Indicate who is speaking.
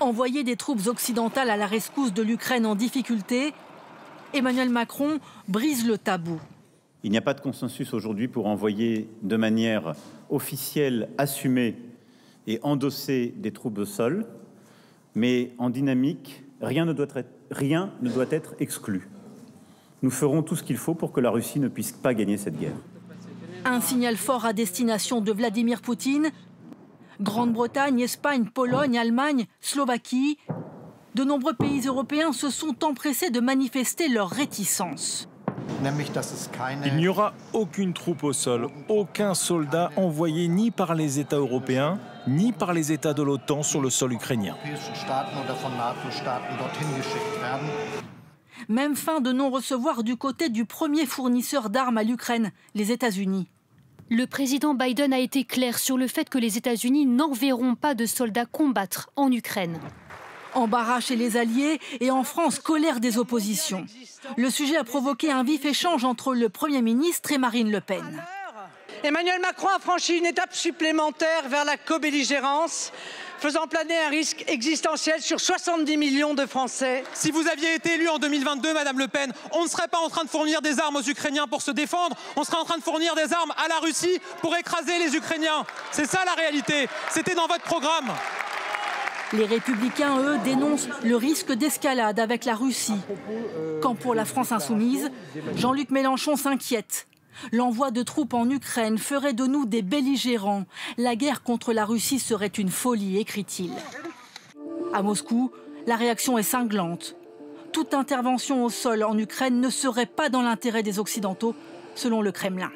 Speaker 1: Envoyer des troupes occidentales à la rescousse de l'Ukraine en difficulté, Emmanuel Macron brise le tabou.
Speaker 2: Il n'y a pas de consensus aujourd'hui pour envoyer de manière officielle, assumée et endossée des troupes au sol. Mais en dynamique, rien ne doit être exclu. Nous ferons tout ce qu'il faut pour que la Russie ne puisse pas gagner cette guerre.
Speaker 1: Un signal fort à destination de Vladimir Poutine. Grande-Bretagne, Espagne, Pologne, Allemagne, Slovaquie. De nombreux pays européens se sont empressés de manifester leur réticence.
Speaker 3: Il n'y aura aucune troupe au sol, aucun soldat envoyé ni par les États européens, ni par les États de l'OTAN sur le sol ukrainien.
Speaker 1: Même fin de non-recevoir du côté du premier fournisseur d'armes à l'Ukraine, les États-Unis.
Speaker 4: Le président Biden a été clair sur le fait que les États-Unis n'enverront pas de soldats combattre en Ukraine.
Speaker 1: Embarras chez les alliés et en France, colère des oppositions. Le sujet a provoqué un vif échange entre le Premier ministre et Marine Le Pen.
Speaker 5: Emmanuel Macron a franchi une étape supplémentaire vers la co-belligérance, faisant planer un risque existentiel sur 70 millions de Français.
Speaker 6: Si vous aviez été élue en 2022, Madame Le Pen, on ne serait pas en train de fournir des armes aux Ukrainiens pour se défendre, on serait en train de fournir des armes à la Russie pour écraser les Ukrainiens. C'est ça la réalité, c'était dans votre programme.
Speaker 1: Les Républicains, eux, dénoncent le risque d'escalade avec la Russie. Quand pour la France insoumise, Jean-Luc Mélenchon s'inquiète. L'envoi de troupes en Ukraine ferait de nous des belligérants. La guerre contre la Russie serait une folie, écrit-il. À Moscou, la réaction est cinglante. Toute intervention au sol en Ukraine ne serait pas dans l'intérêt des Occidentaux, selon le Kremlin.